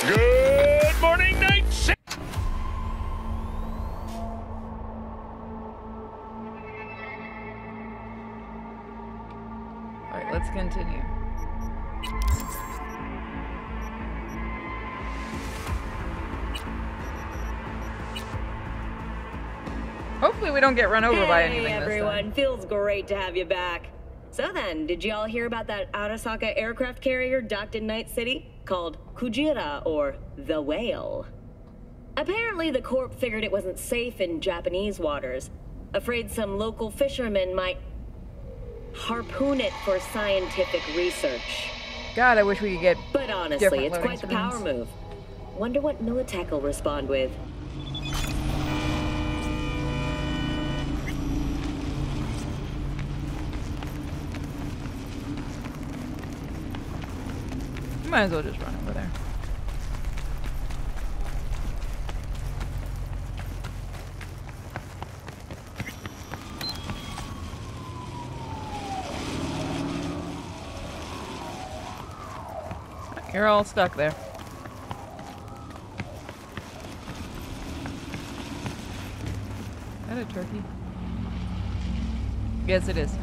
Good morning, Night City! Alright, let's continue. Hopefully we don't get run over by anything this everyone, time. feels great to have you back. So then, did y'all hear about that Arasaka aircraft carrier docked in Night City? Called Kujira, or the Whale. Apparently the Corp figured it wasn't safe in Japanese waters. Afraid some local fishermen might harpoon it for scientific research. God, I wish we could get But honestly, different it's loading quite the screens. power move. Wonder what Militech will respond with. Might as well just run over there. You're all stuck there. Is that a turkey? Yes, it is.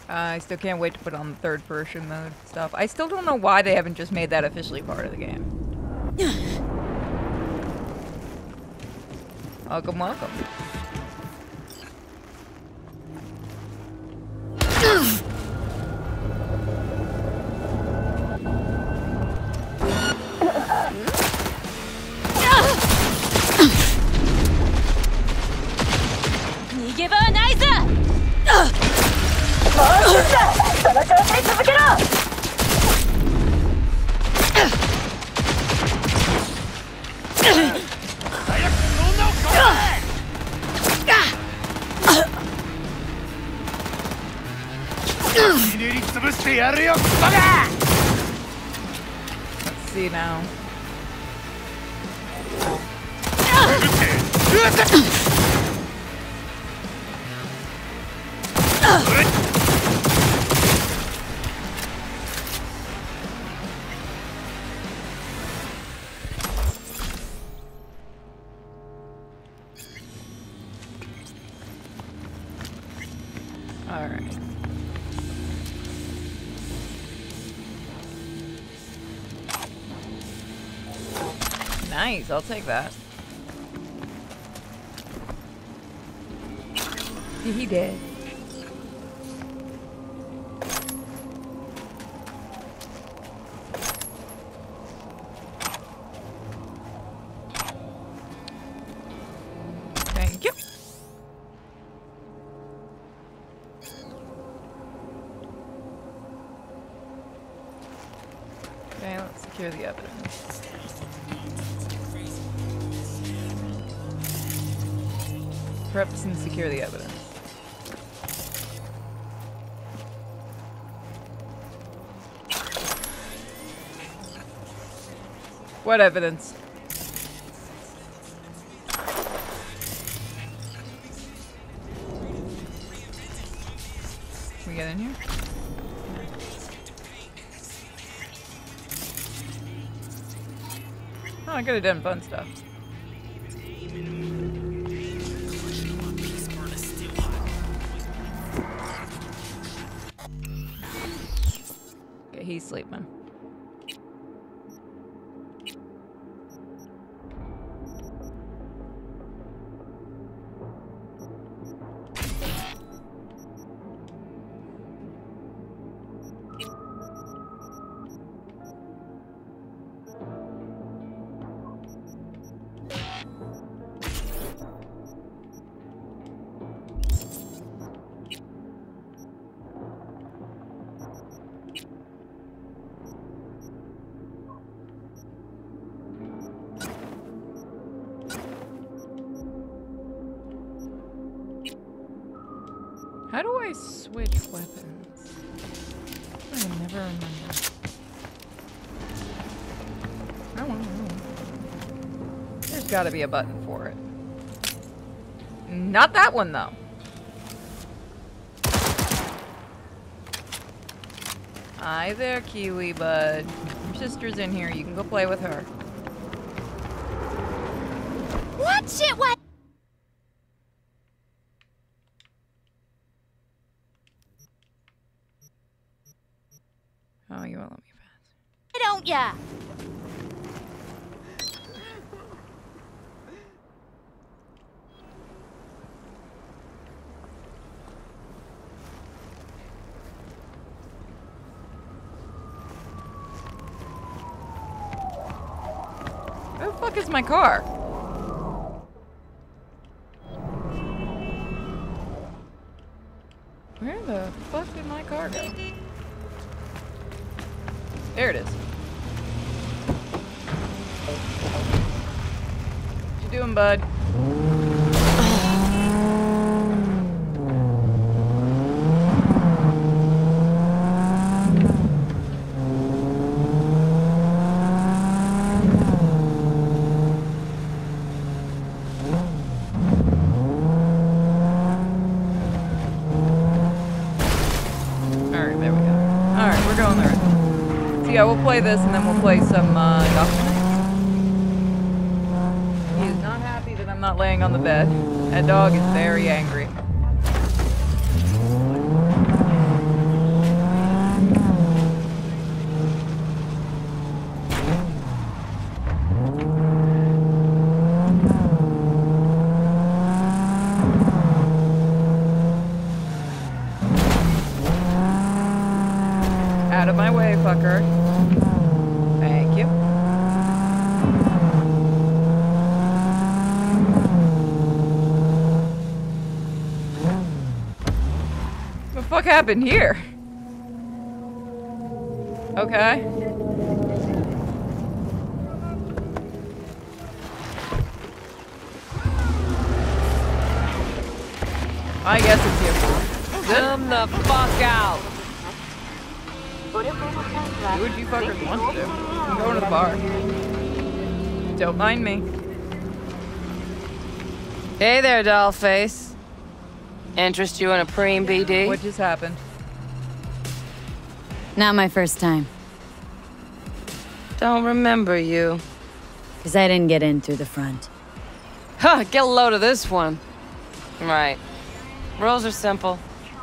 I still can't wait to put on the third person mode stuff. I still don't know why they haven't just made that officially part of the game. Welcome, welcome. Let's see now. All right. Nice, I'll take that. He did. Thank you. Okay, let's secure the evidence. Preps and secure the evidence. What evidence? Can we get in here? Oh, I could have done fun stuff. Okay, he's sleeping. How do I switch weapons? I never remember. I don't know. There's gotta be a button for it. Not that one, though. Hi there, Kiwi bud. Your sister's in here. You can go play with her. What shit? What? Oh, you won't let me pass. Don't ya? Where the fuck is my car? Where the fuck did my car go? There it is. What you doing, bud? Alright, there we go. Alright, we're going there. So yeah, we'll play this and then we'll play some Doctor. He is not happy that I'm not laying on the bed. That dog is very angry. Out of my way, fucker. Thank you. What the fuck happened here? Okay. I guess it's here. Come the fuck out! Do what you fuckers want to do. I'm going to the bar. Don't mind me. Hey there, dollface. Interest you in a preem BD? What just happened? Not my first time. Don't remember you. Because I didn't get in through the front. Huh, get a load of this one. Right. Rules are simple.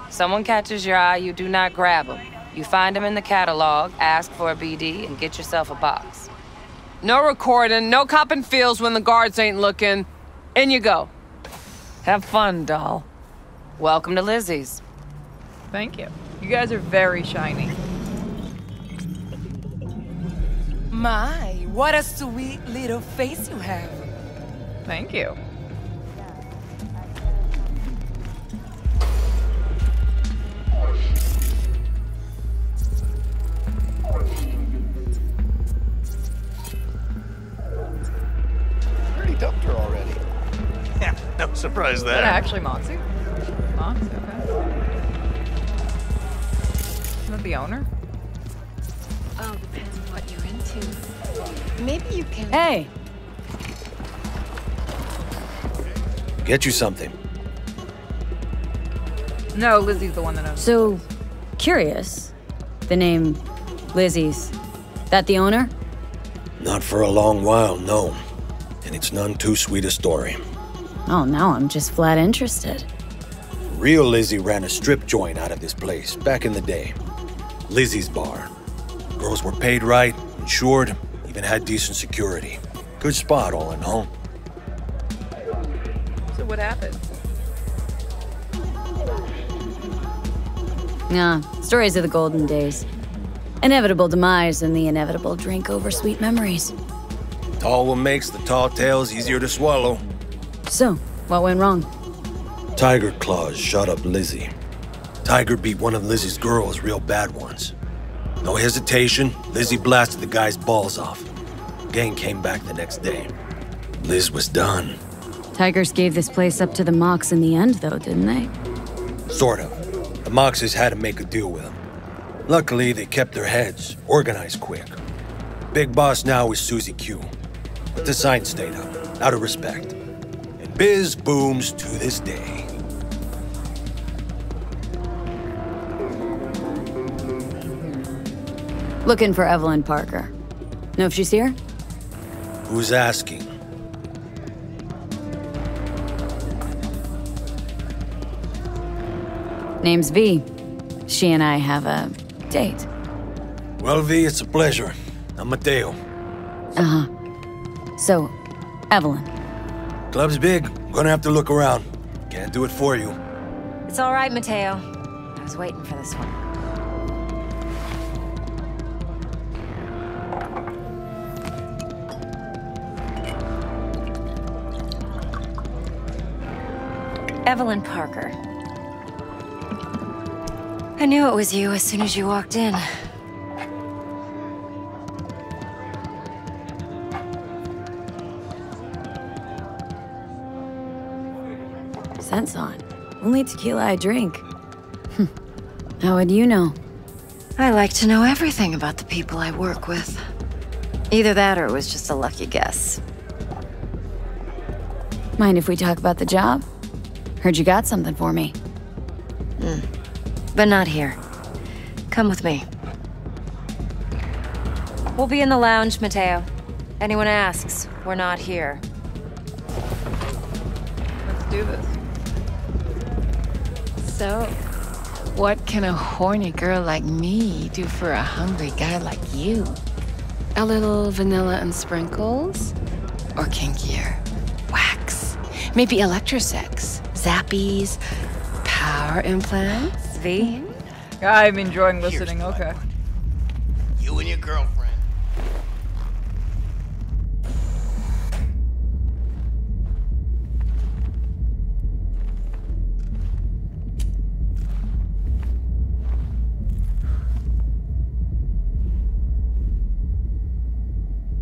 Someone catches your eye, you do not grab them. You find them in the catalog, ask for a BD, and get yourself a box. No recording, no copping feels when the guards ain't looking. In you go. Have fun, doll. Welcome to Lizzie's. Thank you. You guys are very shiny. My, what a sweet little face you have. Thank you. Already dumped her already. Yeah, no surprise Is that there. actually Moxie? Moxie, okay. Isn't that the owner? Oh, depends on what you're into. Maybe you can. Hey! Get you something. No, Lizzie's the one that knows. So, curious. The name Lizzie's. That the owner? Not for a long while, no. And it's none too sweet a story. Oh, now I'm just flat interested. Real Lizzie ran a strip joint out of this place back in the day. Lizzie's Bar. Girls were paid right, insured, even had decent security. Good spot, all in all. So what happened? Nah, stories of the golden days. Inevitable demise and the inevitable drink over sweet memories. Tall one makes the tall tales easier to swallow. So, what went wrong? Tiger Claws shot up Lizzie. Tiger beat one of Lizzie's girls real bad once. No hesitation, Lizzie blasted the guy's balls off. Gang came back the next day. Liz was done. Tigers gave this place up to the Mox in the end, though, didn't they? Sort of. The Moxes had to make a deal with them. Luckily, they kept their heads, organized quick. Big boss now is Susie Q. But the sign stayed up, out of respect. And biz booms to this day. Looking for Evelyn Parker. Know if she's here? Who's asking? Name's V. She and I have a date. Well, V, it's a pleasure. I'm Mateo. Uh-huh. So, Evelyn. Club's big. Gonna have to look around. Can't do it for you. It's all right, Mateo. I was waiting for this one. Evelyn Parker. I knew it was you as soon as you walked in. Scent's on. Only tequila I drink. How would you know? I like to know everything about the people I work with. Either that or it was just a lucky guess. Mind if we talk about the job? Heard you got something for me. But not here. Come with me. We'll be in the lounge, Mateo. Anyone asks, we're not here. Let's do this. So, what can a horny girl like me do for a hungry guy like you? A little vanilla and sprinkles? Or kinkier? Wax? Maybe electrosex? Zappies? Power implants? V? I'm enjoying listening, okay. You and your girlfriend.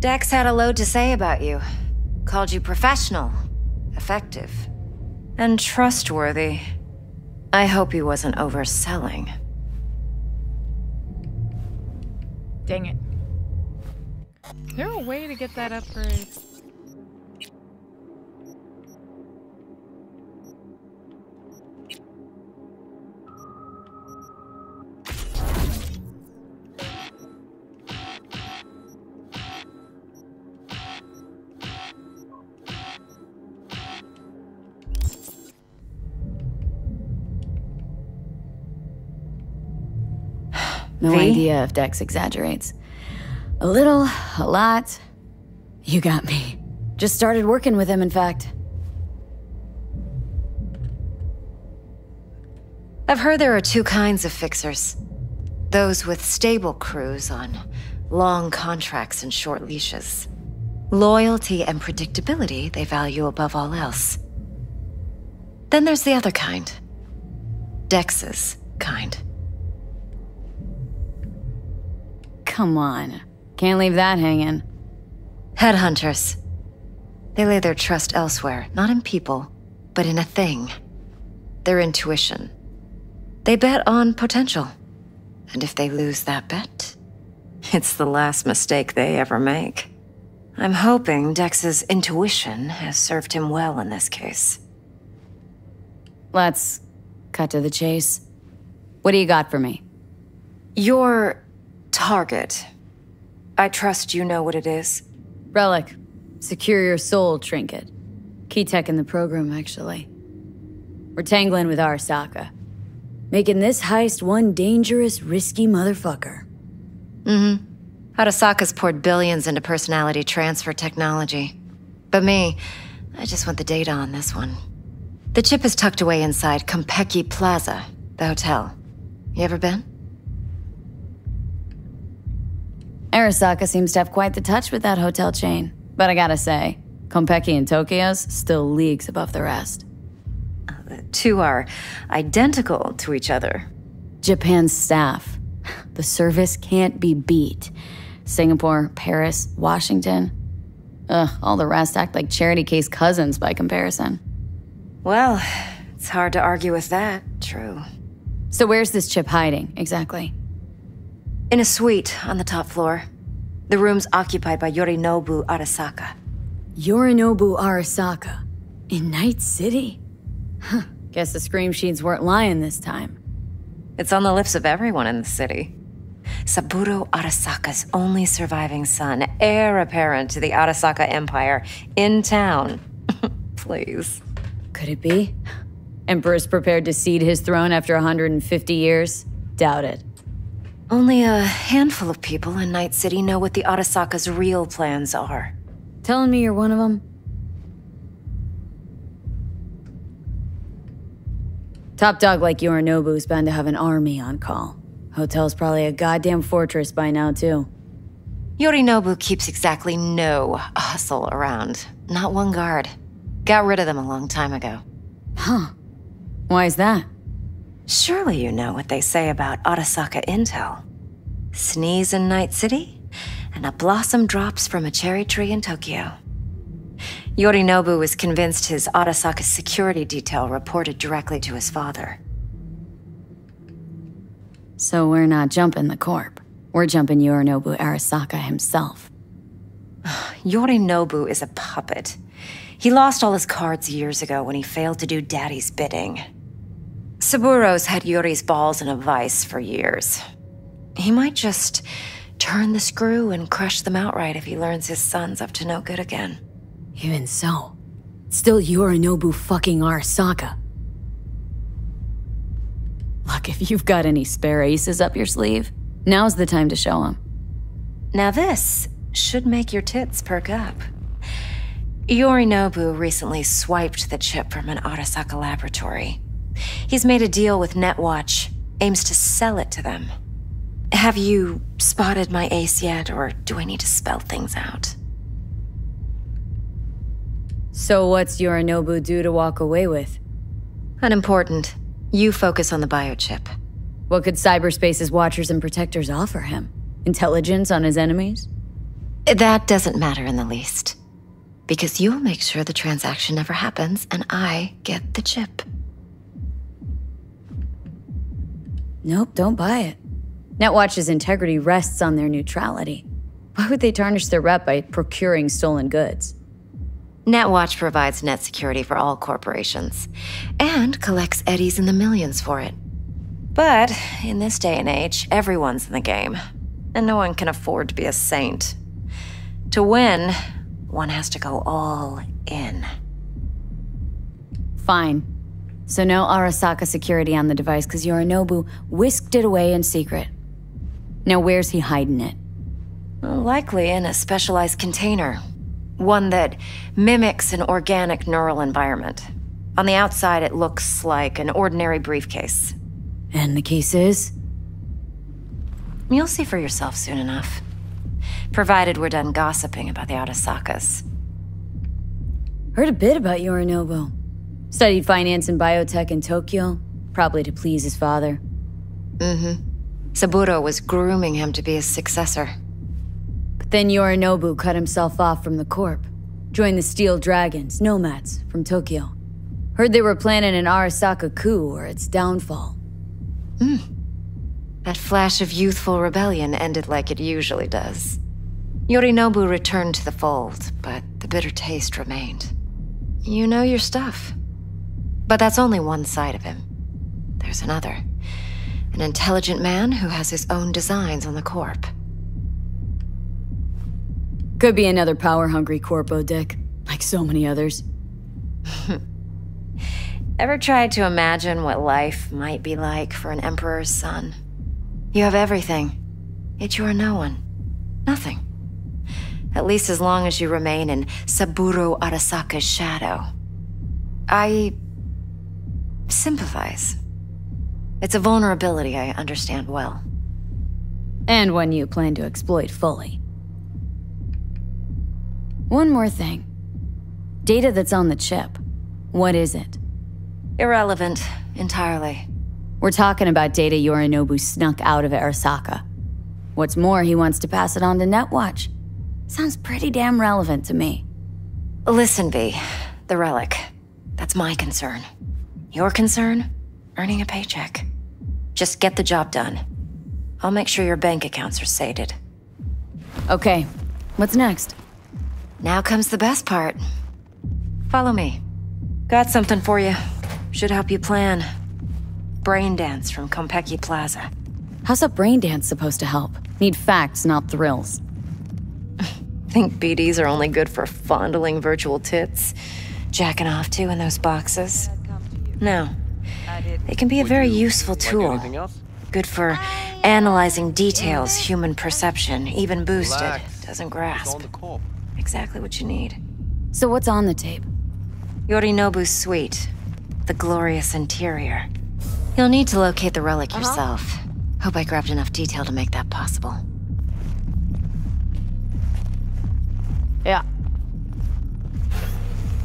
Dex had a load to say about you. Called you professional, effective, and trustworthy. I hope he wasn't overselling. Dang it. Is there a way to get that upgrade? No V? idea if Dex exaggerates. A little, a lot. You got me. Just started working with him, in fact. I've heard there are two kinds of fixers. Those with stable crews on long contracts and short leashes. Loyalty and predictability they value above all else. Then there's the other kind. Dex's kind. Come on. Can't leave that hanging. Headhunters. They lay their trust elsewhere, not in people, but in a thing. Their intuition. They bet on potential. And if they lose that bet, it's the last mistake they ever make. I'm hoping Dex's intuition has served him well in this case. Let's cut to the chase. What do you got for me? Your target. I trust you know what it is. Relic. Secure your soul trinket. Key tech in the program, actually. We're tangling with Arasaka. Making this heist one dangerous, risky motherfucker. Mm-hmm. Arasaka's poured billions into personality transfer technology. But me, I just want the data on this one. The chip is tucked away inside Konpeki Plaza, the hotel. You ever been? Arasaka seems to have quite the touch with that hotel chain. But I gotta say, Konpeki and Tokyo's still leagues above the rest. The two are identical to each other. Japan's staff. The service can't be beat. Singapore, Paris, Washington. All the rest act like charity case cousins by comparison. Well, it's hard to argue with that, true. So where's this chip hiding, exactly? In a suite on the top floor. The room's occupied by Yorinobu Arasaka. Yorinobu Arasaka? In Night City? Huh. Guess the scream sheets weren't lying this time. It's on the lips of everyone in the city. Saburo Arasaka's only surviving son, heir apparent to the Arasaka Empire, in town. Please. Could it be? Emperor's prepared to cede his throne after 150 years? Doubt it. Only a handful of people in Night City know what the Arasaka's real plans are. Telling me you're one of them? Top dog like Yorinobu's bound to have an army on call. Hotel's probably a goddamn fortress by now, too. Yorinobu keeps exactly no hustle around. Not one guard. Got rid of them a long time ago. Huh. Why is that? Surely you know what they say about Arasaka intel. Sneeze in Night City, and a blossom drops from a cherry tree in Tokyo. Yorinobu was convinced his Arasaka security detail reported directly to his father. So we're not jumping the corp. We're jumping Yorinobu Arasaka himself. Yorinobu is a puppet. He lost all his cards years ago when he failed to do Daddy's bidding. Saburo's had Yuri's balls in a vice for years. He might just turn the screw and crush them outright if he learns his son's up to no good again. Even so, still Yorinobu fucking Arasaka. Look, if you've got any spare aces up your sleeve, now's the time to show him. Now this should make your tits perk up. Yorinobu recently swiped the chip from an Arasaka laboratory. He's made a deal with Netwatch, aims to sell it to them. Have you spotted my ace yet, or do I need to spell things out? So what's Yorinobu due to walk away with? Unimportant. You focus on the biochip. What could cyberspace's watchers and protectors offer him? Intelligence on his enemies? That doesn't matter in the least. Because you'll make sure the transaction never happens, and I get the chip. Nope, don't buy it. Netwatch's integrity rests on their neutrality. Why would they tarnish their rep by procuring stolen goods? Netwatch provides net security for all corporations, and collects eddies in the millions for it. But in this day and age, everyone's in the game, and no one can afford to be a saint. To win, one has to go all in. Fine. So no Arasaka security on the device because Yorinobu whisked it away in secret. Now where's he hiding it? Likely in a specialized container. One that mimics an organic neural environment. On the outside, it looks like an ordinary briefcase. And the case is? You'll see for yourself soon enough. Provided we're done gossiping about the Arasakas. Heard a bit about Yorinobu. Studied finance and biotech in Tokyo, probably to please his father. Saburo was grooming him to be his successor. But then Yorinobu cut himself off from the Corp. Joined the Steel Dragons, nomads, from Tokyo. Heard they were planning an Arasaka coup or its downfall. That flash of youthful rebellion ended like it usually does. Yorinobu returned to the fold, but the bitter taste remained. You know your stuff. But that's only one side of him. There's another. An intelligent man who has his own designs on the Corp. Could be another power-hungry Corpo dick, like so many others. Ever tried to imagine what life might be like for an emperor's son? You have everything, yet you are no one. Nothing. At least as long as you remain in Saburo Arasaka's shadow. I sympathize. It's a vulnerability I understand well. And one you plan to exploit fully. One more thing. Data that's on the chip. What is it? Irrelevant, entirely. We're talking about data Yorinobu snuck out of Arasaka. What's more, he wants to pass it on to Netwatch. Sounds pretty damn relevant to me. Listen, V. The relic. That's my concern. Your concern? Earning a paycheck. Just get the job done. I'll make sure your bank accounts are sated. Okay, what's next? Now comes the best part. Follow me. Got something for you. Should help you plan. Brain dance from Konpeki Plaza. How's a brain dance supposed to help? Need facts, not thrills. Think BDs are only good for fondling virtual tits? Jacking off to in those boxes? No. They can be a very useful tool. Good for analyzing details human perception, even boosted, doesn't grasp. Exactly what you need. So what's on the tape? Yorinobu's suite. The glorious interior. You'll need to locate the relic yourself. Hope I grabbed enough detail to make that possible. Yeah.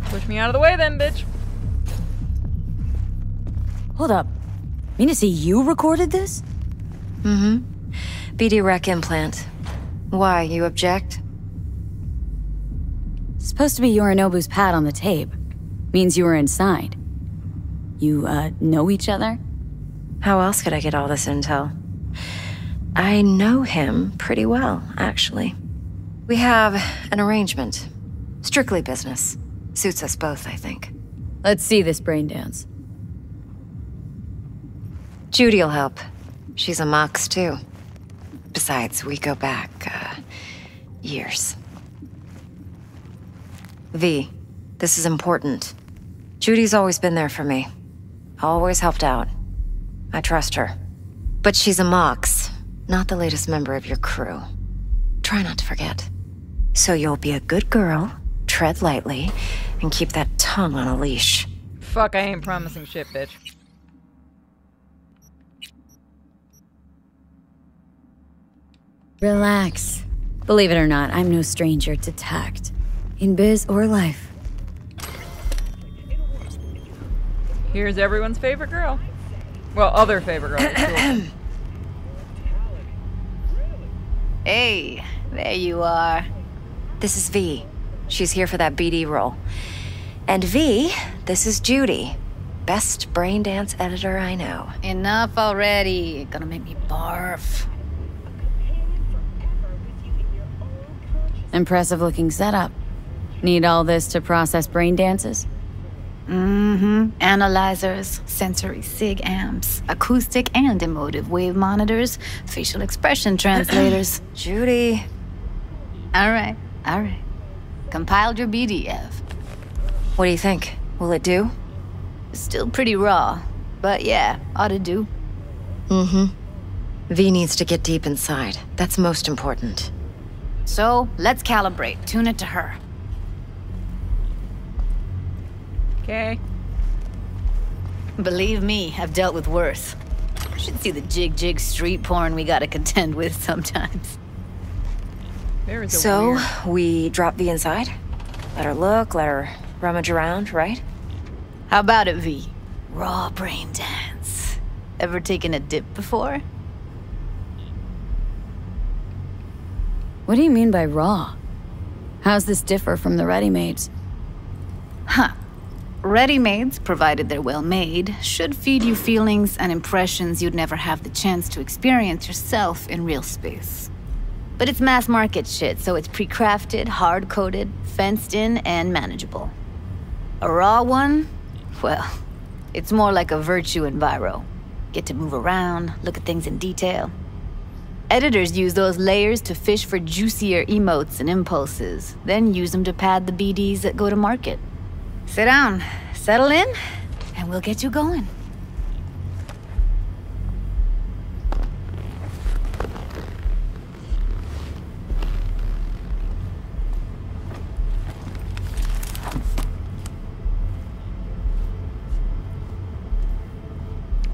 Push me out of the way then, bitch. Hold up. Mean to say you recorded this? Mm-hmm. BD rec implant. Why, you object? Supposed to be Yorinobu's pad on the tape. Means you were inside. You, know each other? How else could I get all this intel? I know him pretty well, actually. We have an arrangement. Strictly business. Suits us both, I think. Let's see this brain dance. Judy'll help. She's a Mox, too. Besides, we go back, years. V, this is important. Judy's always been there for me. Always helped out. I trust her. But she's a Mox, not the latest member of your crew. Try not to forget. So you'll be a good girl, tread lightly, and keep that tongue on a leash. Fuck, I ain't promising shit, bitch. Relax. Believe it or not, I'm no stranger to tact. In biz or life. Here's everyone's favorite girl. Well, other favorite girl. Hey, there you are. This is V. She's here for that BD role. And V, this is Judy. Best brain dance editor I know. Enough already. Gonna make me barf. Impressive looking setup. Need all this to process brain dances? Mm-hmm. Analyzers, sensory sig amps, acoustic and emotive wave monitors, facial expression translators. Judy. All right. Compiled your BDF. What do you think? Will it do? Still pretty raw, but yeah, ought to do. Mm-hmm. V needs to get deep inside. That's most important. So, let's calibrate. Tune it to her. Okay. Believe me, I've dealt with worse. You should see the jig street porn we gotta contend with sometimes. There is a So, weird... we drop V inside? Let her look, let her rummage around, right? How about it, V? Raw brain dance. Ever taken a dip before? What do you mean by raw? How's this differ from the ready-mades? Huh. Ready-mades, provided they're well made, should feed you feelings and impressions you'd never have the chance to experience yourself in real space. But it's mass market shit, so it's pre-crafted, hard-coded, fenced in, and manageable. A raw one? Well, it's more like a virtue enviro. Get to move around, look at things in detail. Editors use those layers to fish for juicier emotes and impulses, then use them to pad the BDs that go to market. Sit down, settle in, and we'll get you going.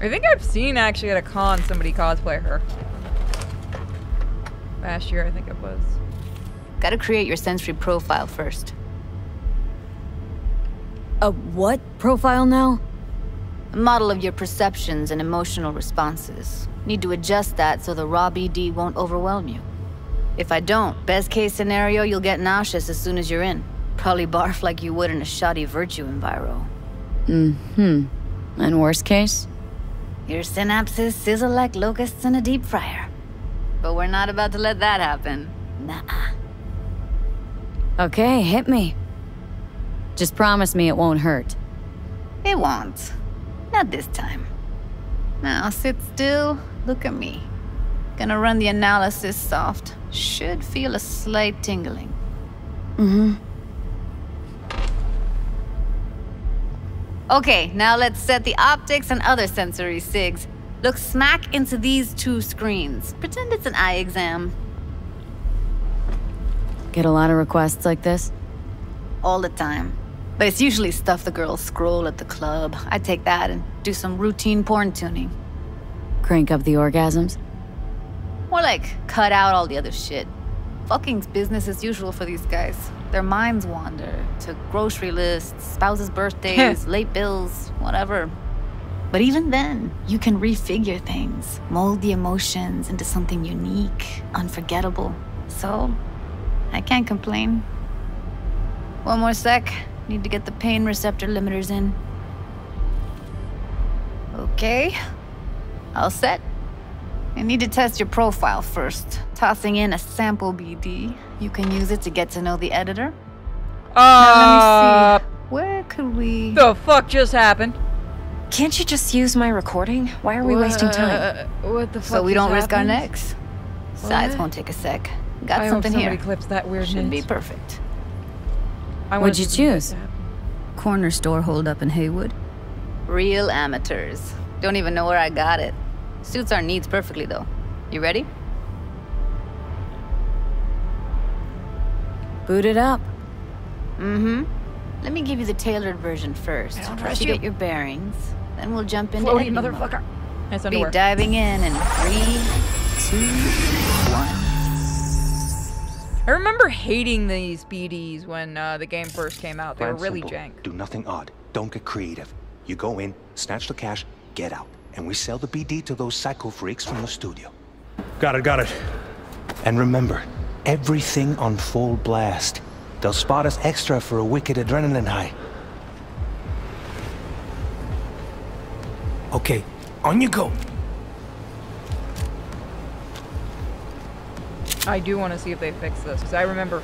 I think I've seen actually at a con somebody cosplay her. Last year, I think it was. Gotta create your sensory profile first. A what profile now? A model of your perceptions and emotional responses. Need to adjust that so the raw BD won't overwhelm you. If I don't, best case scenario, you'll get nauseous as soon as you're in. Probably barf like you would in a shoddy virtue enviro. Mm-hmm. And worst case? Your synapses sizzle like locusts in a deep fryer. But we're not about to let that happen. Nuh-uh. Okay, hit me. Just promise me it won't hurt. It won't. Not this time. Now sit still, look at me. Gonna run the analysis soft. Should feel a slight tingling. Mm-hmm. Okay, now let's set the optics and other sensory sigs. Look smack into these two screens. Pretend it's an eye exam. Get a lot of requests like this? All the time. But it's usually stuff the girls scroll at the club. I take that and do some routine porn tuning. Crank up the orgasms? More like cut out all the other shit. Fucking's business as usual for these guys. Their minds wander to grocery lists, spouses' birthdays, late bills, whatever. But even then, you can refigure things, mold the emotions into something unique, unforgettable. So, I can't complain. One more sec. Need to get the pain receptor limiters in. Okay. All set. I need to test your profile first. Tossing in a sample BD. You can use it to get to know the editor. Now, let me see. Where could we... The fuck just happened? Can't you just use my recording? Why are we wasting time? What the fuck? So we don't risk our happened? necks. Sides won't take a sec. Got I something hope here. somebody clips that weirdness. Should be perfect. What'd you choose? Corner store holdup in Haywood. Real amateurs. Don't even know where I got it. Suits our needs perfectly, though. You ready? Boot it up. Mm-hmm. Let me give you the tailored version first. I don't Once trust you you. get your bearings, then we'll jump into Floaty editing mode. motherfucker. Nice Be underwear. diving in 3, 2, 1. I remember hating these BDs when the game first came out. They were really jank. Do nothing odd. Don't get creative. You go in, snatch the cash, get out. And we sell the BD to those psycho freaks from the studio. Got it. And remember, everything on full blast. They'll spot us extra for a wicked adrenaline high. Okay, on you go. I do want to see if they fix this, because I remember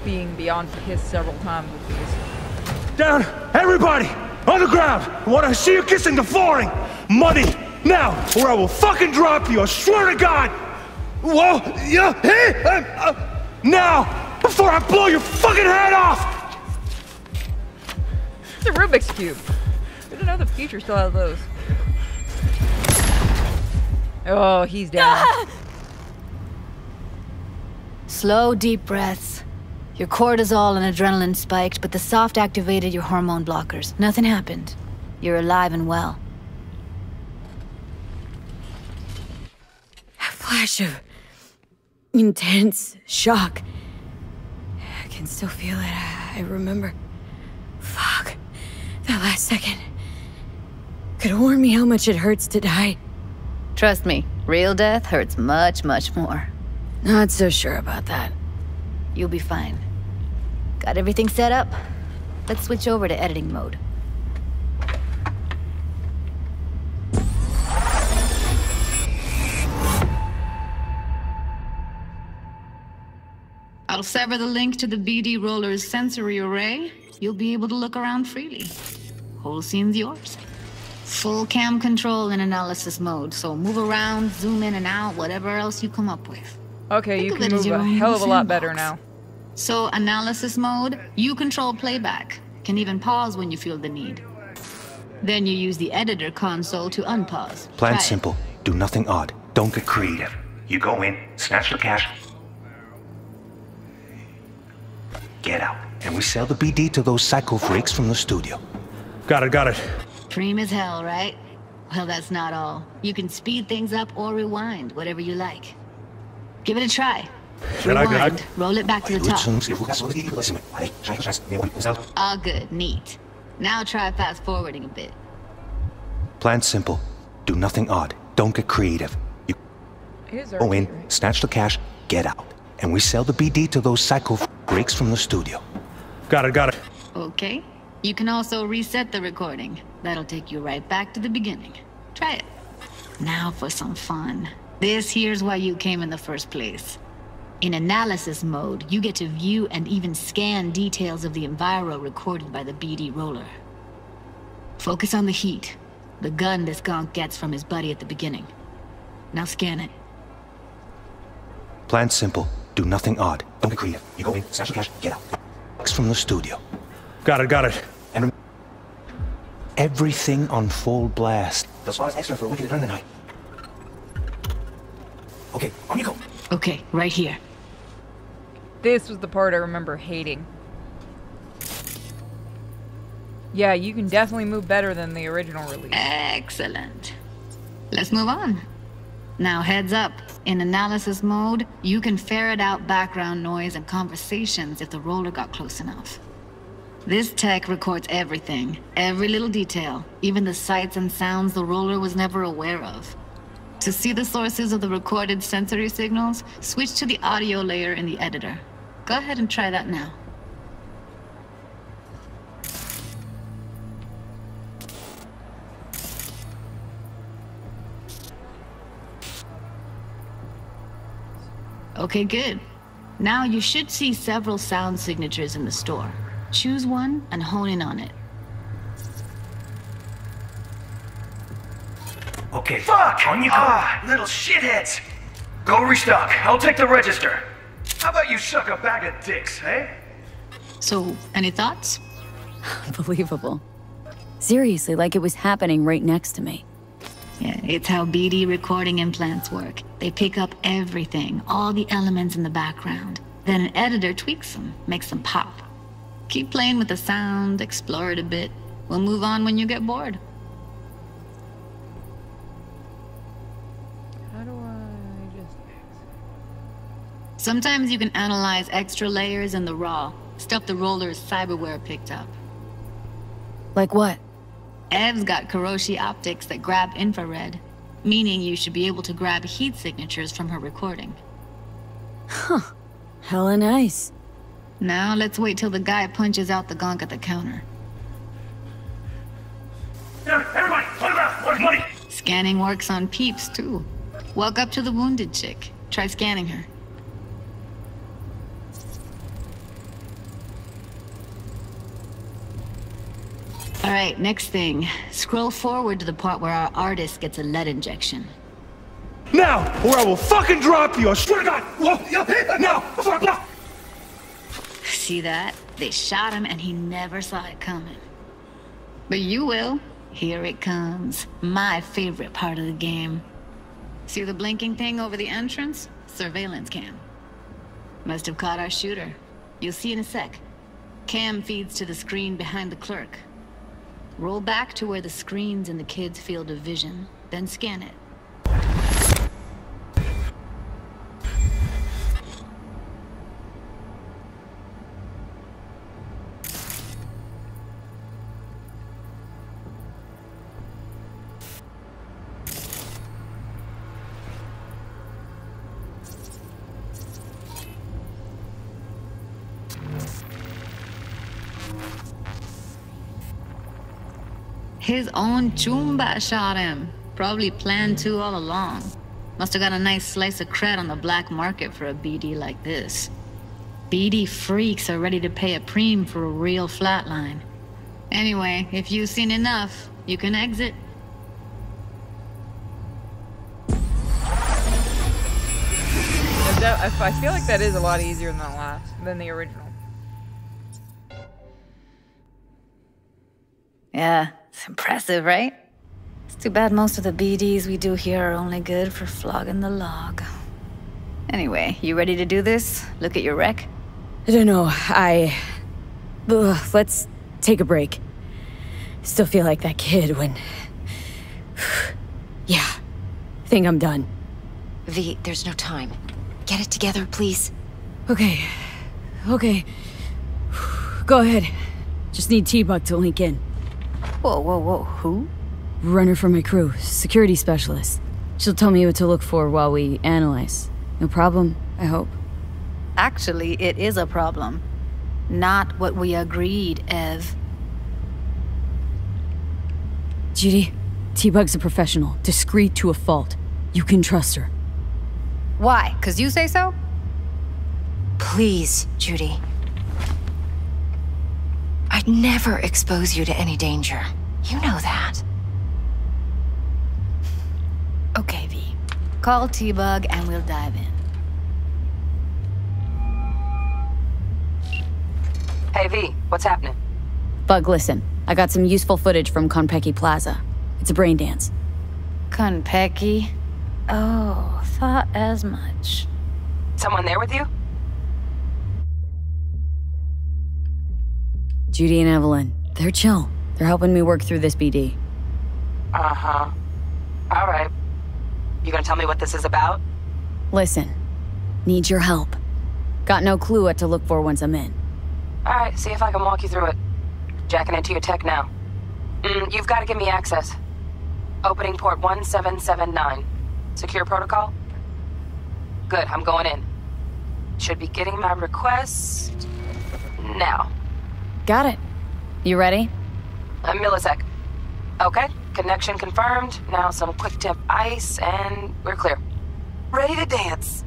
being beyond pissed several times with these. Down, everybody! On the ground! I want to see you kissing the flooring! Muddy! Now, or I will fucking drop you, I swear to God! Whoa! Yeah! Hey! Now! Before I blow your fucking head off! It's a Rubik's Cube. I didn't know the future still has those. Oh, he's down. Slow, deep breaths. Your cortisol and adrenaline spiked, but the soft activated your hormone blockers. Nothing happened. You're alive and well. A flash of intense shock. I can still feel it. I remember. Fuck. That last second. Could warn me how much it hurts to die. Trust me, real death hurts much, much more. Not so sure about that. You'll be fine. Got everything set up? Let's switch over to editing mode. I'll sever the link to the BD Roller's sensory array. You'll be able to look around freely. Whole scene's yours. Full cam control in analysis mode, so move around, zoom in and out, whatever else you come up with. Okay, Think you of can it as move your a own hell of a lot better sandbox. now. So analysis mode, you control playback. Can even pause when you feel the need. Then you use the editor console to unpause. Plan Try it. simple. Do nothing odd. Don't get creative. You go in, snatch the cash, get out. And we sell the BD to those psycho freaks from the studio. Got it. Dream as hell, right? Well, that's not all. You can speed things up or rewind, whatever you like. Give it a try. Should I Rewind. Roll it back to the top. top. All good. Neat. Now try fast forwarding a bit. Plan simple. Do nothing odd. Don't get creative. You It is go in, arcade, right? snatch the cash, get out. And we sell the BD to those psycho freaks from the studio. Got it. Okay. You can also reset the recording. That'll take you right back to the beginning. Try it. Now for some fun. This here's why you came in the first place. In analysis mode, you get to view and even scan details of the enviro recorded by the BD roller. Focus on the heat, the gun this gonk gets from his buddy at the beginning. Now scan it. Plan's simple. Do nothing odd. Don't get creative. You go in, snatch the cash, get out. X from the studio. Got it. And everything on full blast. The spot is extra for a week at a time tonight. Okay, on you go. Okay, right here. This was the part I remember hating. Yeah, you can definitely move better than the original release. Excellent. Let's move on. Now heads up. In analysis mode, you can ferret out background noise and conversations if the roller got close enough. This tech records everything, every little detail, even the sights and sounds the roller was never aware of. To see the sources of the recorded sensory signals, switch to the audio layer in the editor. Go ahead and try that now. Okay, good. Now you should see several sound signatures in the store. Choose one and hone in on it. Okay, fuck! On you go! Little shitheads! Go restock. I'll take the register. How about you suck a bag of dicks, eh? So, any thoughts? Unbelievable. Seriously, like it was happening right next to me. Yeah, it's how BD recording implants work. They pick up everything, all the elements in the background. Then an editor tweaks them, makes them pop. Keep playing with the sound, explore it a bit. We'll move on when you get bored. How do I just... Sometimes you can analyze extra layers in the raw, stuff the roller's cyberware picked up. Like what? Ev's got Kiroshi optics that grab infrared, meaning you should be able to grab heat signatures from her recording. Huh. Hella nice. Now let's wait till the guy punches out the gonk at the counter. Everybody, put it out! Where's money? Scanning works on peeps, too. Walk up to the wounded chick. Try scanning her. Alright, next thing. Scroll forward to the part where our artist gets a lead injection. Now, or I will fucking drop you! I swear to God! Whoa, now! See that? They shot him and he never saw it coming. But you will. Here it comes. My favorite part of the game. See the blinking thing over the entrance? Surveillance cam. Must have caught our shooter. You'll see in a sec. Cam feeds to the screen behind the clerk. Roll back to where the screen's in the kid's field of vision, then scan it. His own Chumba shot him. Probably planned to all along. Must have got a nice slice of cred on the black market for a BD like this. BD freaks are ready to pay a preem for a real flatline. Anyway, if you've seen enough, you can exit. I feel like that is a lot easier than the original. Yeah, it's impressive, right? It's too bad most of the BDs we do here are only good for flogging the log. Anyway, you ready to do this? Look at your wreck? I don't know, let's take a break. Still feel like that kid when... Yeah, think I'm done. V, there's no time. Get it together, please. Okay. Go ahead. Just need T-Bug to link in. Whoa, who? Runner for my crew, security specialist. She'll tell me what to look for while we analyze. No problem, I hope. Actually, it is a problem. Not what we agreed, Ev. Judy, T-Bug's a professional, discreet to a fault. You can trust her. Why? 'Cause you say so? Please, Judy. I'd never expose you to any danger. You know that. Okay, V. Call T-Bug and we'll dive in. Hey V, what's happening? Bug, listen. I got some useful footage from Konpeki Plaza. It's a brain dance. Konpeki? Oh, thought as much. Someone there with you? Judy and Evelyn. They're chill. They're helping me work through this BD. Uh-huh. All right. You gonna tell me what this is about? Listen. Need your help. Got no clue what to look for once I'm in. All right, see if I can walk you through it. Jacking into your tech now. You've got to give me access. Opening port 1779. Secure protocol? Good, I'm going in. Should be getting my request now. Got it. You ready? A millisec. Okay, connection confirmed. Now some quick tip ice, and we're clear. Ready to dance.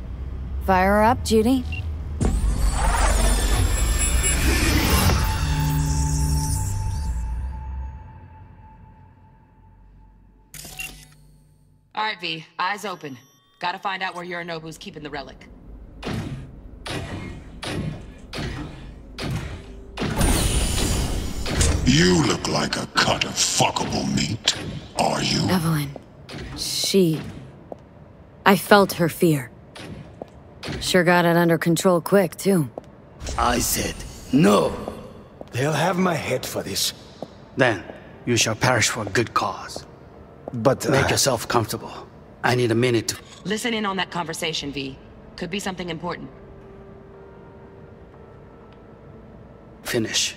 Fire her up, Judy. All right, V, eyes open. Gotta find out where Yorinobu's keeping the relic. You look like a cut of fuckable meat, are you? Evelyn. I felt her fear. Sure got it under control quick, too. I said, no. They'll have my head for this. Then, you shall perish for a good cause. But make yourself comfortable. I need a minute to... Listen in on that conversation, V. Could be something important. Finish.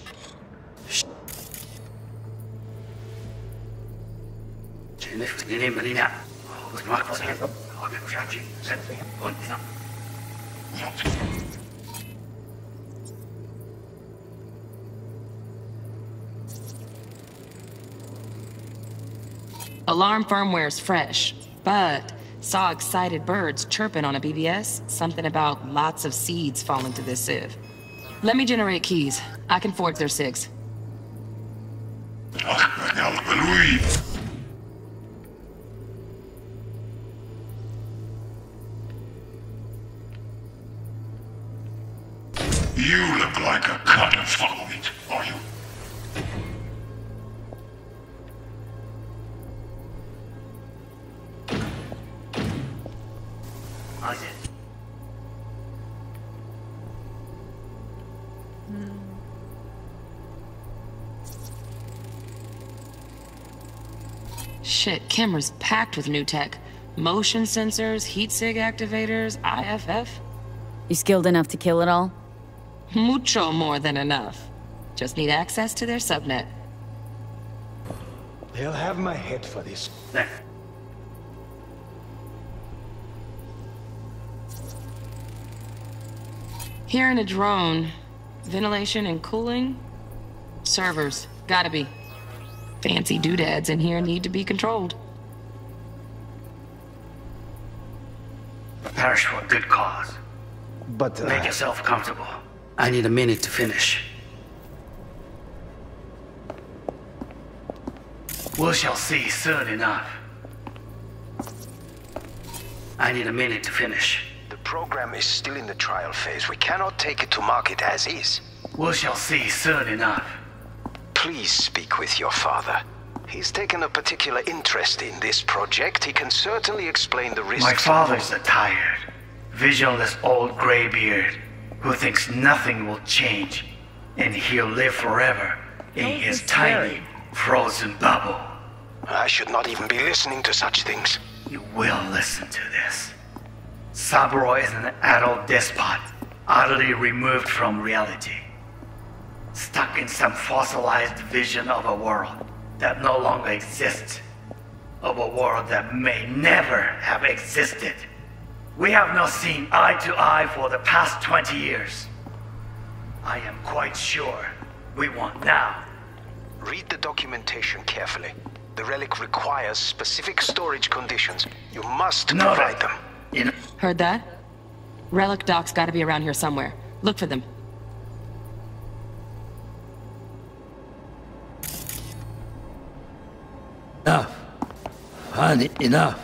Alarm firmware's fresh, but saw excited birds chirping on a BBS. Something about lots of seeds falling to this sieve. Let me generate keys. I can forge their SIGs. You look like a cut of fuckable meat, are you? Shit, camera's packed with new tech. Motion sensors, heat sig activators, IFF. You skilled enough to kill it all? Mucho more than enough. Just need access to their subnet. They'll have my head for this. Then. Here in a drone. Ventilation and cooling? Servers. Gotta be. Fancy doodads in here need to be controlled. Perish for a good cause. But make yourself comfortable. I need a minute to finish. We shall see soon enough. I need a minute to finish. The program is still in the trial phase. We cannot take it to market as is. We shall see soon enough. Please speak with your father. He's taken a particular interest in this project. He can certainly explain the risks. My father's a tired, visionless old graybeard who thinks nothing will change, and he'll live forever in his tiny, frozen bubble. I should not even be listening to such things. You will listen to this. Saburo is an adult despot, utterly removed from reality. Stuck in some fossilized vision of a world that no longer exists. Of a world that may never have existed. We have not seen eye to eye for the past 20 years. I am quite sure we won't now. Read the documentation carefully. The relic requires specific storage conditions. You must provide them. Heard that? Relic docs gotta be around here somewhere. Look for them. Enough. Honey, enough.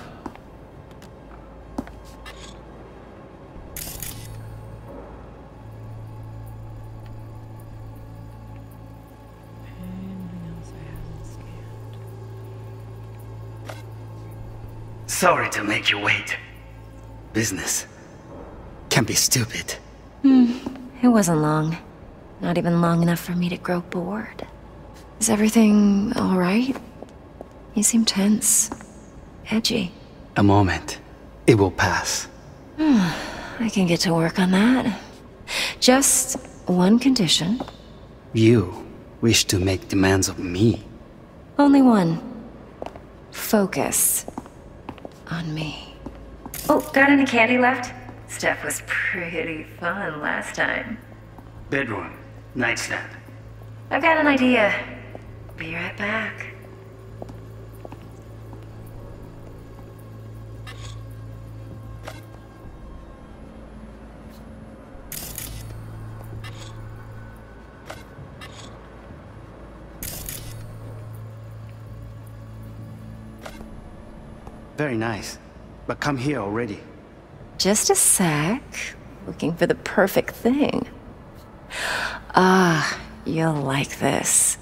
Sorry to make you wait. Business can be stupid. It wasn't long. Not even long enough for me to grow bored. Is everything all right? You seem tense. Edgy. A moment. It will pass. I can get to work on that. Just one condition. You wish to make demands of me. Only one. Focus on me. Oh, got any candy left? Stuff was pretty fun last time. Bedroom, nightstand. I've got an idea. Be right back. Very nice. But come here already. Just a sec. Looking for the perfect thing. Ah, you'll like this.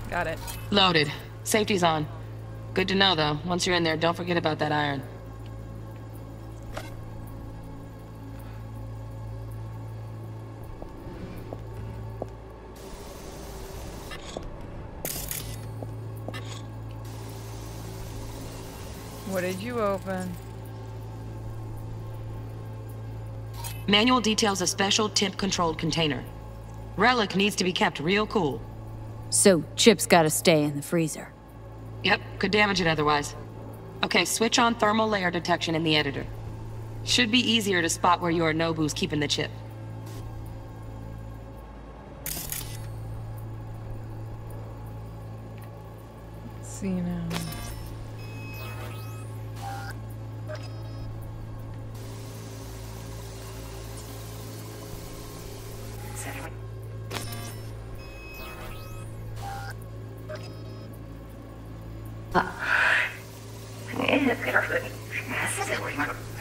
Got it. Loaded. Safety's on. Good to know, though. Once you're in there, don't forget about that iron. What did you open? Manual details a special temp-controlled container. Relic needs to be kept real cool. So, Chip's gotta stay in the freezer. Yep, could damage it otherwise. Okay, switch on thermal layer detection in the editor. Should be easier to spot where Yorinobu's keeping the chip. Let's see now.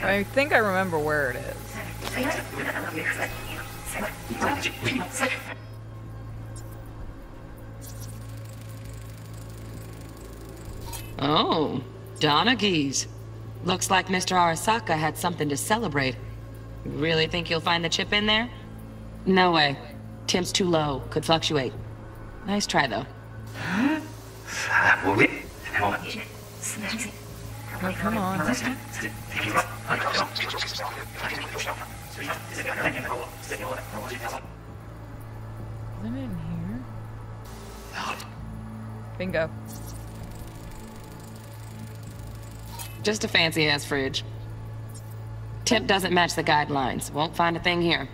I think I remember where it is. Oh, Donaghys. Looks like Mr. Arasaka had something to celebrate. Really think you'll find the chip in there? No way. Temp's too low. Could fluctuate. Nice try, though. Oh, come on. Isn't it in here? Bingo. Just a fancy-ass fridge. Temp doesn't match the guidelines. Won't find a thing here.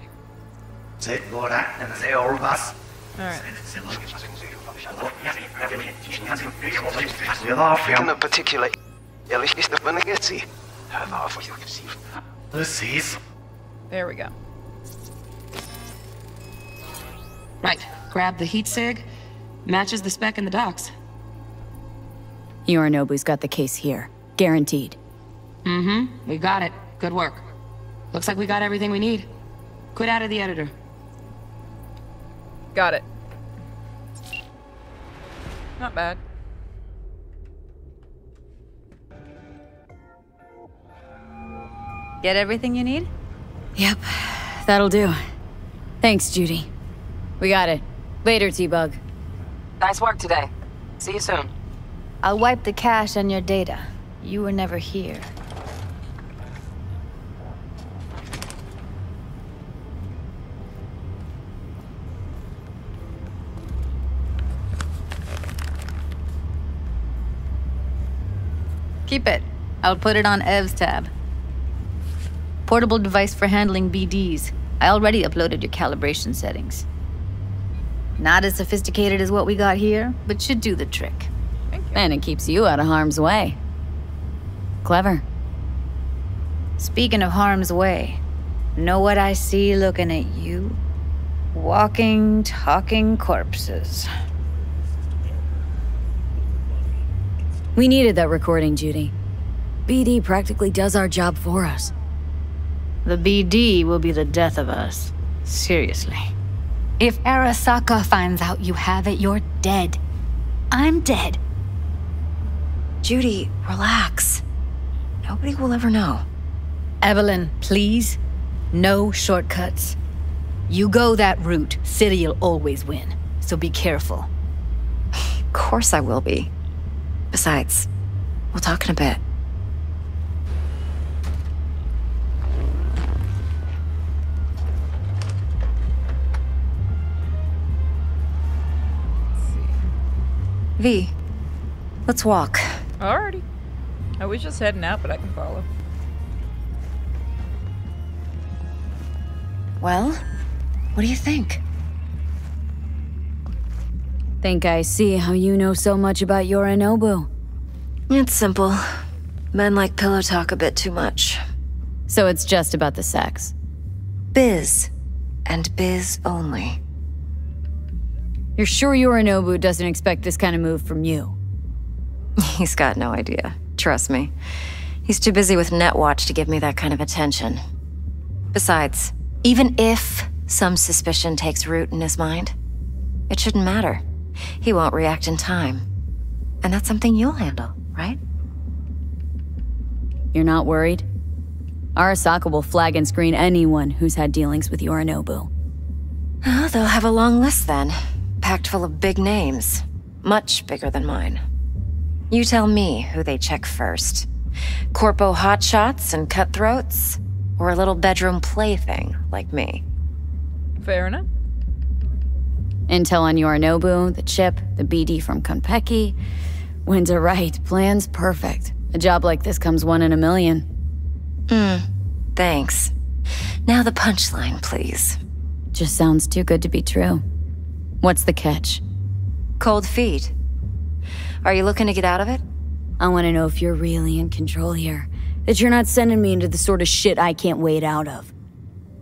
Say Laura and say all of us. Alright. In a particular... There we go. Right. Grab the heat sig. Matches the spec in the docks. Yorinobu's got the case here. Guaranteed. Mm-hmm. We got it. Good work. Looks like we got everything we need. Quit out of the editor. Got it. Not bad. Get everything you need? Yep, that'll do. Thanks, Judy. We got it. Later, T-Bug. Nice work today. See you soon. I'll wipe the cache on your data. You were never here. Keep it. I'll put it on Ev's tab. Portable device for handling BDs. I already uploaded your calibration settings. Not as sophisticated as what we got here, but should do the trick. And it keeps you out of harm's way. Clever. Speaking of harm's way, know what I see looking at you? Walking, talking corpses. We needed that recording, Judy. BD practically does our job for us. The BD will be the death of us. Seriously. If Arasaka finds out you have it, you're dead. I'm dead. Judy, relax. Nobody will ever know. Evelyn, please. No shortcuts. You go that route, City'll always win. So be careful. Of course I will be. Besides, we'll talk in a bit. V, let's walk. Alrighty. I was just heading out, but I can follow. Well, what do you think? Think I see how you know so much about Yorinobu. It's simple. Men like pillow talk a bit too much. So it's just about the sex. Biz. And biz only. You're sure Yorinobu doesn't expect this kind of move from you? He's got no idea. Trust me. He's too busy with Netwatch to give me that kind of attention. Besides, even if some suspicion takes root in his mind, it shouldn't matter. He won't react in time. And that's something you'll handle, right? You're not worried? Arasaka will flag and screen anyone who's had dealings with Yorinobu. Oh, they'll have a long list then. Packed full of big names. Much bigger than mine. You tell me who they check first. Corpo hotshots and cutthroats? Or a little bedroom plaything like me? Fair enough. Intel on Yorinobu, the chip, the BD from Konpeki. Winds are right, plan's perfect. A job like this comes 1 in a million. Thanks. Now the punchline, please. Just sounds too good to be true. What's the catch? Cold feet. Are you looking to get out of it? I want to know if you're really in control here. That you're not sending me into the sort of shit I can't wade out of.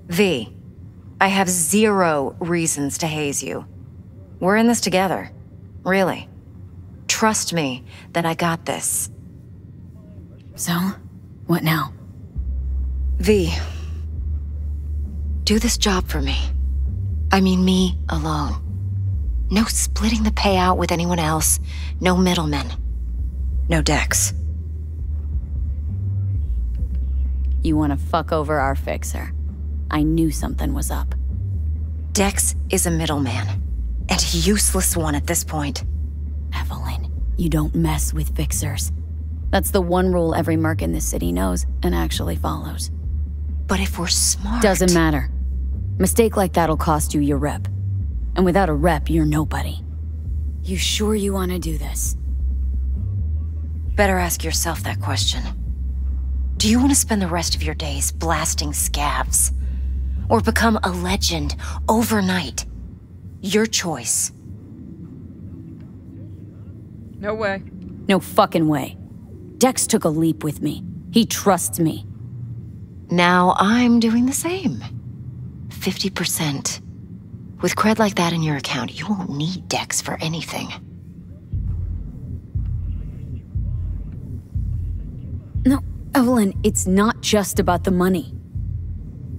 V, I have 0 reasons to haze you. We're in this together. Really. Trust me that I got this. So? What now? V, do this job for me. I mean me alone. No splitting the payout with anyone else. No middlemen. No Dex. You want to fuck over our fixer. I knew something was up. Dex is a middleman. And a useless one at this point. Evelyn, you don't mess with fixers. That's the one rule every merc in this city knows and actually follows. But if we're smart... Doesn't matter. Mistake like that'll cost you your rep. And without a rep, you're nobody. You sure you want to do this? Better ask yourself that question. Do you want to spend the rest of your days blasting scavs? Or become a legend overnight? Your choice. No way. No fucking way. Dex took a leap with me. He trusts me. Now I'm doing the same. 50%. With cred like that in your account, you won't need Dex for anything. No, Evelyn, it's not just about the money.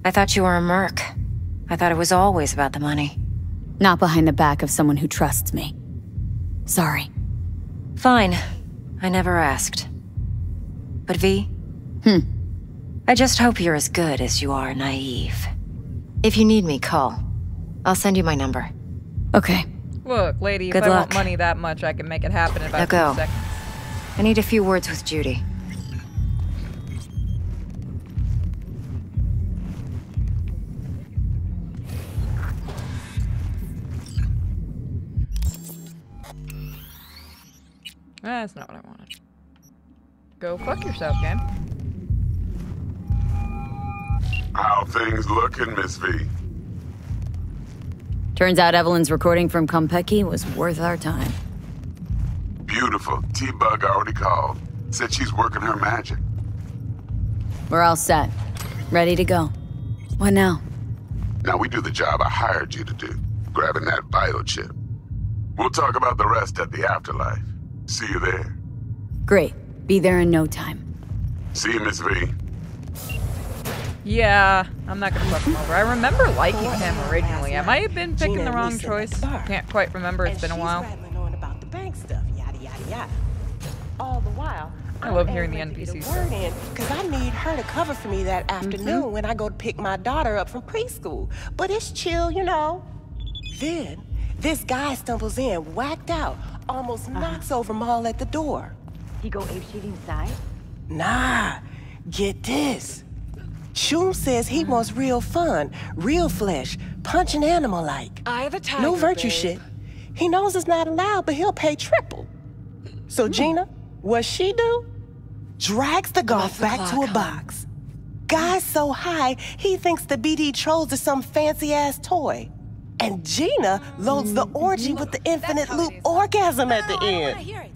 I thought you were a merc. I thought it was always about the money. Not behind the back of someone who trusts me. Sorry. Fine. I never asked. But V? I just hope you're as good as you are naive. If you need me, call. I'll send you my number. Okay. Look, lady, Good if I luck. want money that much, I can make it happen in Now about go. 2 seconds. I need a few words with Judy. That's not what I wanted. Go fuck yourself, game. How things looking, Miss V? Turns out Evelyn's recording from Konpeki was worth our time. Beautiful. T-Bug already called. Said she's working her magic. We're all set. Ready to go. What now? Now we do the job I hired you to do, grabbing that biochip. We'll talk about the rest at the afterlife. See you there. Great. Be there in no time. See you, Miss V. Yeah, I'm not gonna fuck him over. I remember liking him originally. I might have been picking the wrong choice. Can't quite remember. It's been a while. About the bank stuff, yada yada yada. All the while, I love hearing the NPCs. Because I need her to cover for me that afternoon when I go to pick my daughter up from preschool. But it's chill, you know. Then this guy stumbles in, whacked out, almost knocks over Maul at the door. He go apeshit inside? Nah, get this. Shum says he wants real fun, real flesh, punch an animal like. Eye of the tiger, no virtue babe. shit. He knows it's not allowed, but he'll pay triple. So Gina, what she do? Drags the golf back to a box. Guy's so high, he thinks the BD trolls are some fancy-ass toy. And Gina loads the orgy with the infinite loop orgasm at the end.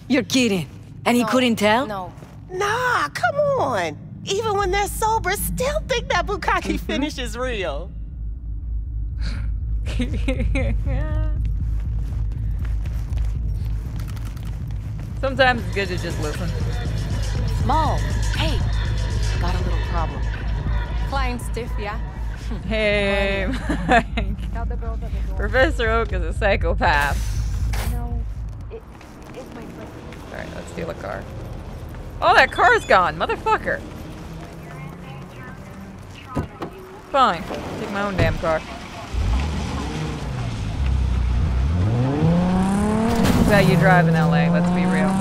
You're kidding. And he couldn't tell? No. Nah, come on. Even when they're sober, still think that bukkake finish is real. Sometimes it's good to just listen. Maul, hey, got a little problem. Flying stiff, yeah? Hey, Professor Oak is a psychopath. No, it's my friend. Alright, let's steal a car. Oh, that car's gone, motherfucker. Fine, take my own damn car. That's how you drive in LA, let's be real.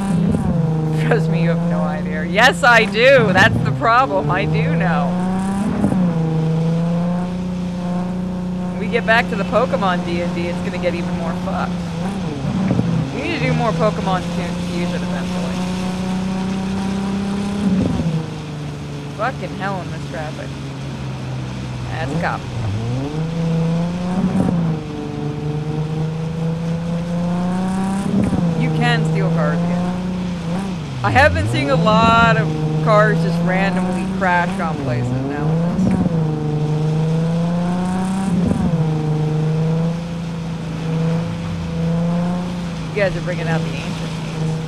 Trust me, you have no idea. Yes, I do! That's the problem, I do know. When we get back to the Pokemon D&D, it's gonna get even more fucked. We need to do more Pokemon Fusion eventually. Fucking hell in this traffic. That's a cop. You can steal cars again. I have been seeing a lot of cars just randomly crash on places now with this. You guys are bringing out the ancient needs.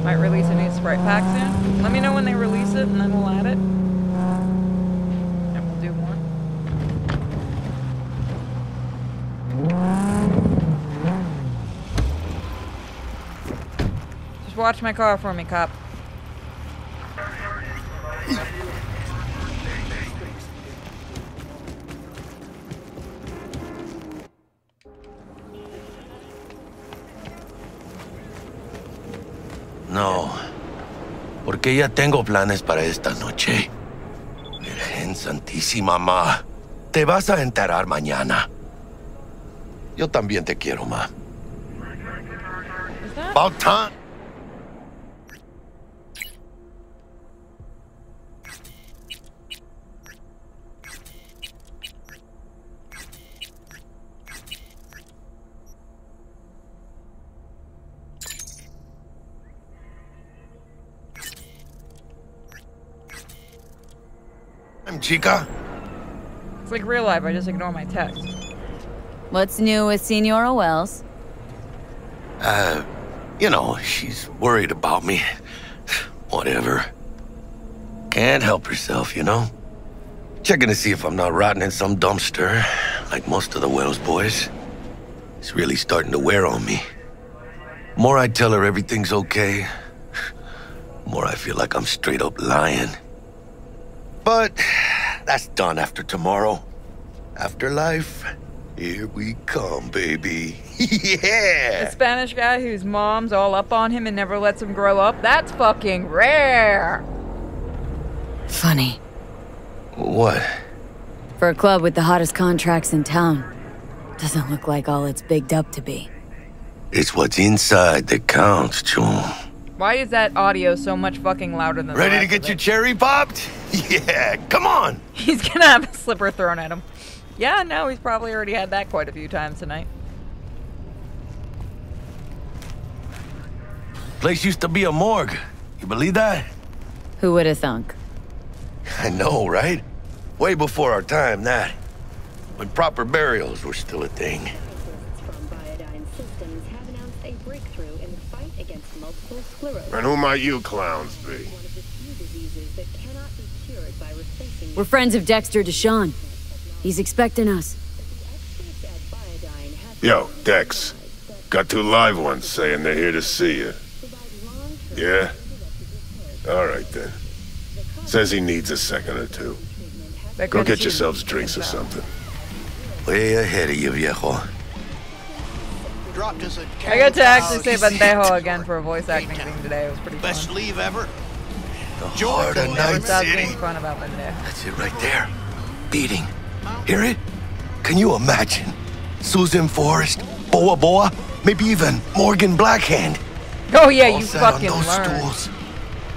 Might release a new Sprite pack soon. Let me know when they release it and then we'll add it. And we'll do more. Just watch my car for me, cop. No, porque ya tengo planes para esta noche. Virgen Santísima, ma. Te vas a enterar mañana. Yo también te quiero, ma. About time. Chica? It's like real life, I just ignore my text. What's new with Senora Wells? You know, she's worried about me. Whatever. Can't help herself, you know? Checking to see if I'm not rotting in some dumpster, like most of the Wells boys. It's really starting to wear on me. More I tell her everything's okay, more I feel like I'm straight up lying. But that's done after tomorrow. Afterlife, here we come, baby. Yeah! The Spanish guy whose mom's all up on him and never lets him grow up, that's fucking rare! Funny. What? For a club with the hottest contracts in town, doesn't look like all it's bigged up to be. It's what's inside that counts, Chum. Why is that audio so much fucking louder than Ready to get your cherry popped? Yeah, come on! He's gonna have a slipper thrown at him. Yeah, no, he's probably already had that quite a few times tonight. Place used to be a morgue. You believe that? Who would have thunk? I know, right? Way before our time, that. When proper burials were still a thing. And who might you clowns be? We're friends of Dexter Deshawn. He's expecting us. Yo, Dex. Got 2 live ones saying they're here to see you. Yeah? Alright then. Says he needs a second or two. Go get yourselves drinks or something. Way ahead of you, viejo. I got to actually say Bandejo again for a voice acting thing today. It was pretty fun. Best leave ever. The heart of Night City. Being fun about Bandejo. That's it right there. Beating. Hear it? Can you imagine? Susan Forrest, Boa Boa, maybe even Morgan Blackhand. Oh yeah, All you sat on fucking those learned. stools.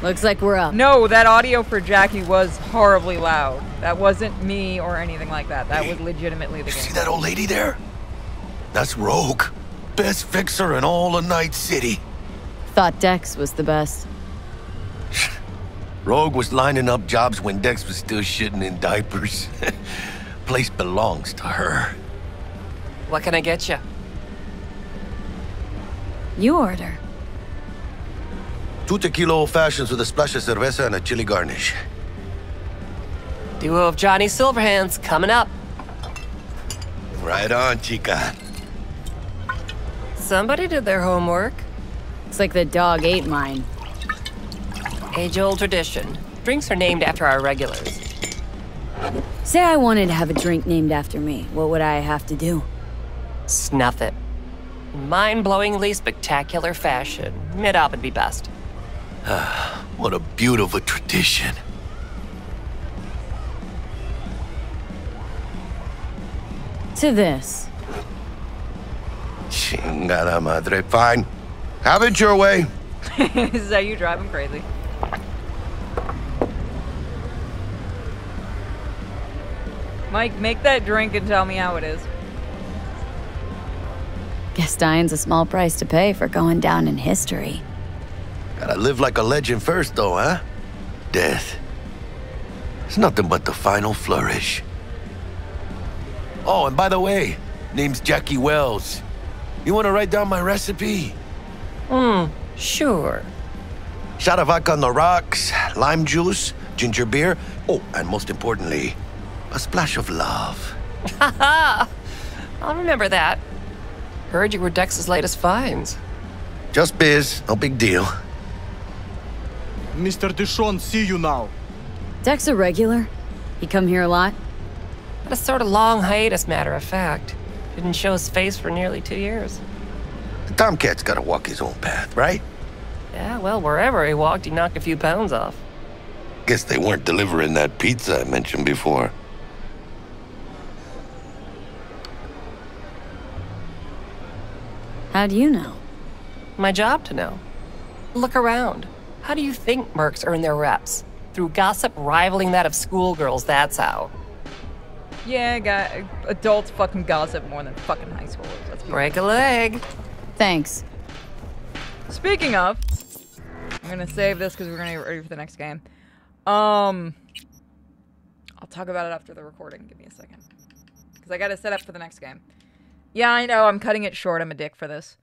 Looks like we're up. No, that audio for Jackie was horribly loud. That wasn't me or anything like that. That was legitimately the game. See that old lady there? That's Rogue. Best fixer in all of Night City. Thought Dex was the best. Rogue was lining up jobs when Dex was still shitting in diapers. Place belongs to her. What can I get you? You order. 2 tequila old fashions with a splash of cerveza and a chili garnish. Duo of Johnny Silverhands coming up. Right on, chica. Somebody did their homework. It's like the dog ate mine. Age-old tradition. Drinks are named after our regulars. Say I wanted to have a drink named after me. What would I have to do? Snuff it. Mind-blowingly spectacular fashion. Mid-op would be best. What a beautiful tradition. To this. Chingada madre. Fine. Have it your way. This is how you drive him crazy. Mike, make that drink and tell me how it is. Guess dying's a small price to pay for going down in history. Gotta live like a legend first, though, huh? Death. It's nothing but the final flourish. Oh, and by the way, name's Jackie Wells. You wanna write down my recipe? Sure. Shot of vodka on the rocks, lime juice, ginger beer. Oh, and most importantly, a splash of love. Haha! I'll remember that. Heard you were Dex's latest finds. Just biz, no big deal. Mr. Deshawn, see you now. Dex a regular? He come here a lot? Had a sort of long hiatus, matter of fact. Didn't show his face for nearly 2 years. The Tomcat's gotta walk his own path, right? Yeah, well, wherever he walked, he knocked a few pounds off. Guess they weren't delivering that pizza I mentioned before. How do you know? My job to know. Look around. How do you think mercs earn their reps? Through gossip rivaling that of schoolgirls, that's how. Yeah, adults fucking gossip more than fucking high schoolers. Let's break a leg. Thanks. Speaking of, I'm gonna save this because we're gonna get ready for the next game. I'll talk about it after the recording. Give me a second. Because I gotta set up for the next game. Yeah, I know, I'm cutting it short. I'm a dick for this.